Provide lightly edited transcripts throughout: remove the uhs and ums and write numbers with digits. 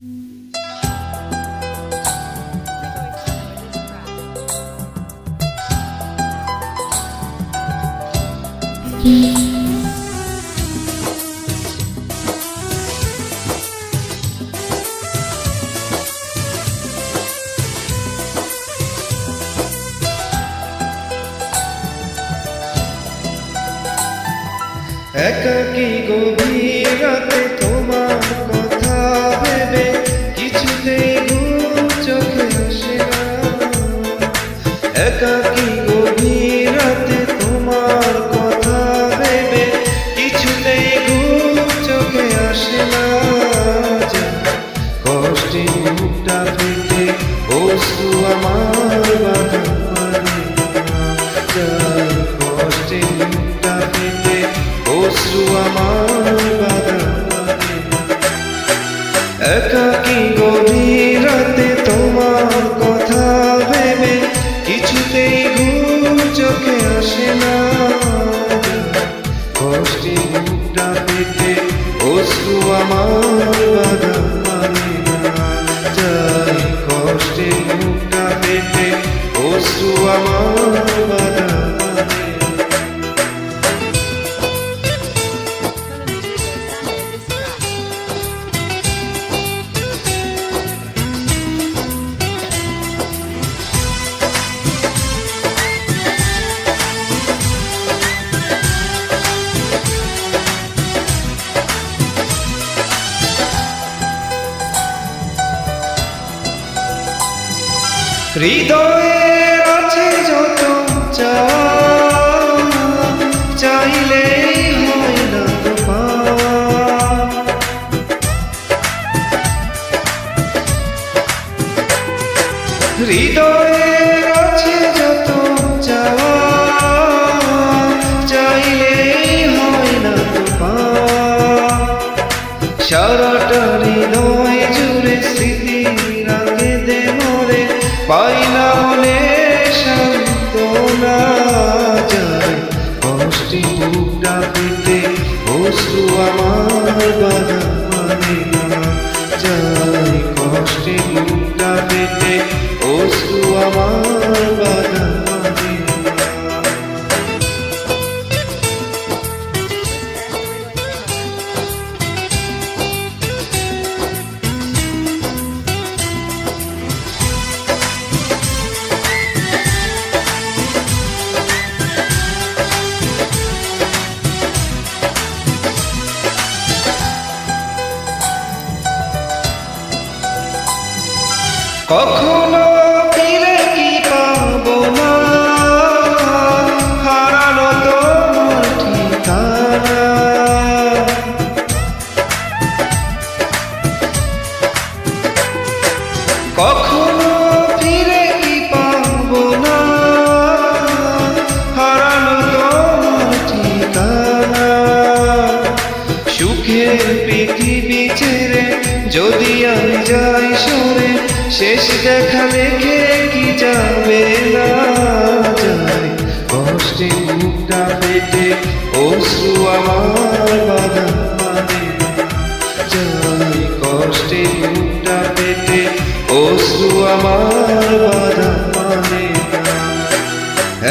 একাকী গভীর রাতে তোমার কথা ভেবে কিছুতেই ঘুম চোখে আসে না। একাকী গভীর রাতে তোমার কথা ভেবে কিছুতেই ঘুম চোখে আসে না। কষ্টে মুখটা ফেটে অশ্রু আমার বাধা মানে না। কষ্টে মুখটা ফেটে অশ্রু আমার বাধা মানে না। একাকী গভীর রাতে তোমার কথা ভেবে কিছুতেই ঘুম চোখে আসে না। কষ্টে মুখটা ফেটে অশ্রু আমার বাধা মানে না। যাই কষ্টে মুখটা ফেটে অশ্রু আমার বাধা মানে না। হৃদয়ে আছে যত চাইলেই হয় না তো পাওয়া। হৃদয়ে আছে যত চাইলেই হয় না তো পাওয়া। সারাটা হৃদয় জুড়ে স্মৃতি রাখে দে মরে পাই না মনে সান্ত্বনা। যায় কষ্টে বুকটা পেটে অশ্রু আমার বাধা মানে না। যায় কষ্টে বুকটা পেটে অশ্রু আমার বাধা মানে না। কখনো ফিরে কি পাবো না হারানো তোমার ঠিকানা। কখনো ফিরে কি পাবো না হারানো তোমার ঠিকানা। সুখের পৃথিবী ছেড়ে যদি আমি যাই সরে শেষ দেখা দেখে কি যাবে না। যায় কষ্টে মুখটা ফেটে অশ্রু আমার বাধা মানে না। যায় কষ্টে মুখটা ফেটে অশ্রু আমার বাধা মানে না।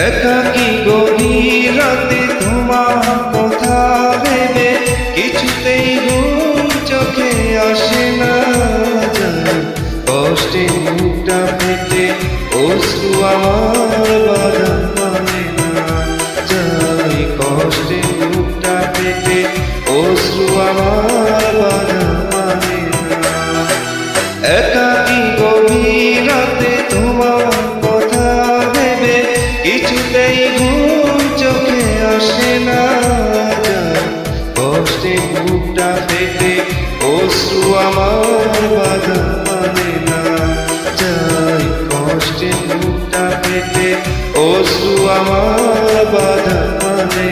একাকী গভীর রাতে তোমার কথা ভেবে কিছুতেই ঘুম চোখে আসে না। কষ্টে মুখটা ফেটে অশ্রু আমার বাধা মানে না। যাই কষ্টে মুখটা ফেটে অশ্রু আমার বাধা মানে না। একাকী গভীর রাতে তোমার কথা ভেবে কিছুতেই ঘুম চোখে আসে না। যায় কষ্টে মুখটা ফেটে অশ্রু আমার বাধা মানে না। যাই কষ্টে মুখটা ফেটে অশ্রু আমার বাধা মানে